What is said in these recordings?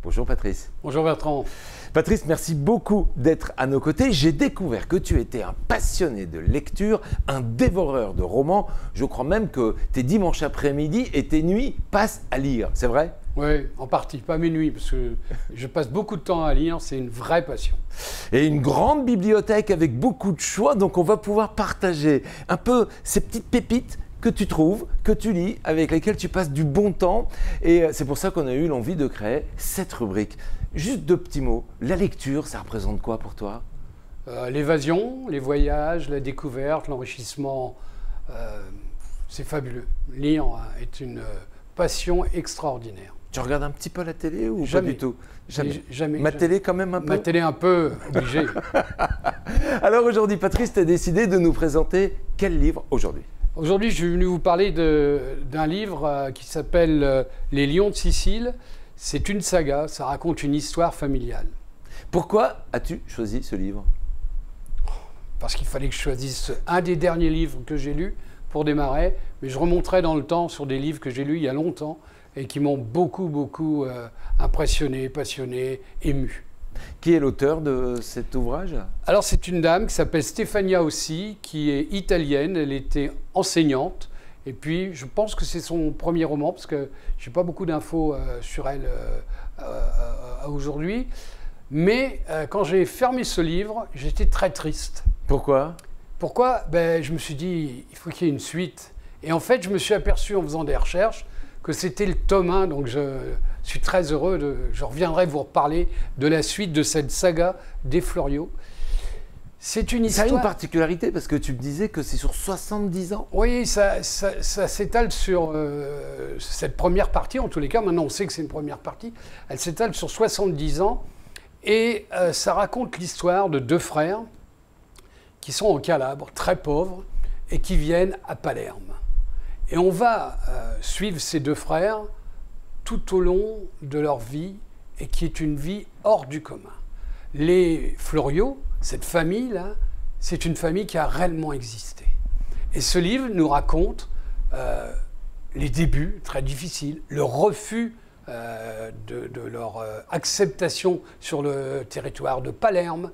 Bonjour Patrice. Bonjour Bertrand. Patrice, merci beaucoup d'être à nos côtés. J'ai découvert que tu étais un passionné de lecture, un dévoreur de romans. Je crois même que tes dimanches après-midi et tes nuits passent à lire, c'est vrai? Oui, en partie, pas mes nuits, parce que je passe beaucoup de temps à lire, c'est une vraie passion. Et une grande bibliothèque avec beaucoup de choix, donc on va pouvoir partager un peu ces petites pépites que tu trouves, que tu lis, avec lesquelles tu passes du bon temps. Et c'est pour ça qu'on a eu l'envie de créer cette rubrique. Juste deux petits mots. La lecture, ça représente quoi pour toi? L'évasion, les voyages, la découverte, l'enrichissement, c'est fabuleux. Lire est une passion extraordinaire. Tu regardes un petit peu la télé ou Jamais. pas du tout? Jamais. Jamais. Ma télé quand même un peu? Ma télé un peu, obligée. Alors aujourd'hui, Patrice, tu as décidé de nous présenter quel livre aujourd'hui? Aujourd'hui, je suis venu vous parler d'un livre qui s'appelle Les Lions de Sicile. C'est une saga, ça raconte une histoire familiale. Pourquoi as-tu choisi ce livre? Parce qu'il fallait que je choisisse un des derniers livres que j'ai lus pour démarrer, mais je remonterai dans le temps sur des livres que j'ai lus il y a longtemps et qui m'ont beaucoup impressionné, passionné, ému. Qui est l'auteur de cet ouvrage? Alors c'est une dame qui s'appelle Stefania Ossi, qui est italienne, elle était enseignante, et puis je pense que c'est son premier roman, parce que je n'ai pas beaucoup d'infos sur elle aujourd'hui, mais quand j'ai fermé ce livre, j'étais très triste. Pourquoi? Pourquoi? Je me suis dit, il faut qu'il y ait une suite. Et en fait, je me suis aperçu en faisant des recherches que c'était le tome 1, donc je suis très heureux, je reviendrai vous reparler de la suite de cette saga des Fleuriot. C'est une histoire... Ça a une particularité parce que tu me disais que c'est sur 70 ans. Oui, ça s'étale sur cette première partie, en tous les cas, maintenant on sait que c'est une première partie, elle s'étale sur 70 ans et ça raconte l'histoire de deux frères qui sont en Calabre, très pauvres, et qui viennent à Palerme. Et on va suivre ces deux frères tout au long de leur vie, et qui est une vie hors du commun. Les Fleuriot, cette famille-là, c'est une famille qui a réellement existé. Et ce livre nous raconte les débuts très difficiles, le refus de leur acceptation sur le territoire de Palerme,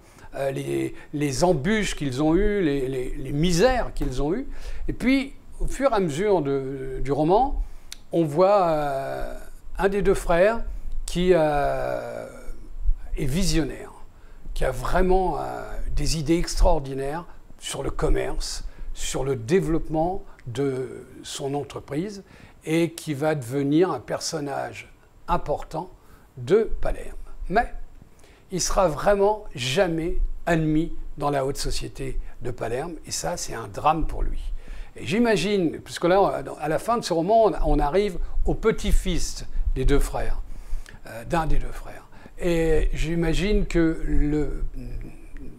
les embûches qu'ils ont eues, les misères qu'ils ont eues. Et puis, au fur et à mesure du roman, on voit un des deux frères qui est visionnaire, qui a vraiment des idées extraordinaires sur le commerce, sur le développement de son entreprise et qui va devenir un personnage important de Palerme. Mais il sera vraiment jamais admis dans la haute société de Palerme et ça, c'est un drame pour lui. Et j'imagine, puisque là, à la fin de ce roman, on arrive au petit-fils des deux frères, d'un des deux frères. Et j'imagine que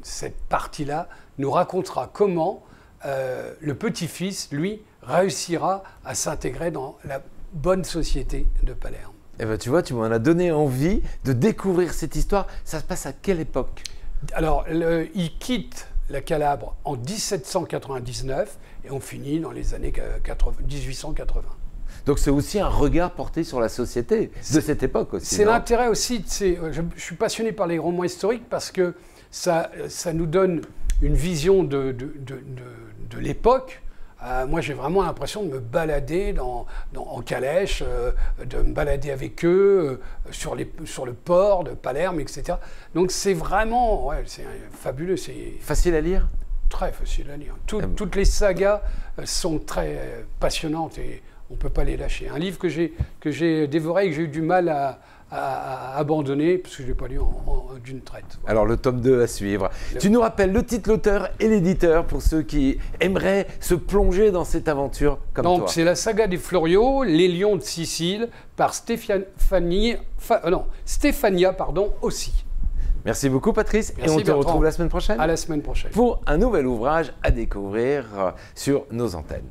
cette partie-là nous racontera comment le petit-fils, lui, réussira à s'intégrer dans la bonne société de Palerme. Eh ben, tu vois, tu m'en as donné envie de découvrir cette histoire. Ça se passe à quelle époque? Alors, il quitte la Calabre en 1799 et on finit dans les années 1880. Donc c'est aussi un regard porté sur la société de cette époque aussi. C'est l'intérêt aussi, je suis passionné par les romans historiques parce que ça nous donne une vision de l'époque. Moi j'ai vraiment l'impression de me balader en calèche, de me balader avec eux sur le port de Palerme, etc. Donc c'est vraiment, ouais, c'est fabuleux. C'est facile à lire? Très facile à lire. Toutes les sagas sont très passionnantes et on ne peut pas les lâcher. Un livre que j'ai dévoré et que j'ai eu du mal à abandonner parce que je ne l'ai pas lu d'une traite. Voilà. Alors le tome 2 à suivre. Tu nous rappelles le titre, l'auteur et l'éditeur pour ceux qui aimeraient se plonger dans cette aventure comme toi. Donc c'est la saga des Fleuriot, Les Lions de Sicile, par Stefania Ossi. Merci beaucoup Patrice. Merci, et on te retrouve la semaine prochaine. À la semaine prochaine. Pour un nouvel ouvrage à découvrir sur nos antennes.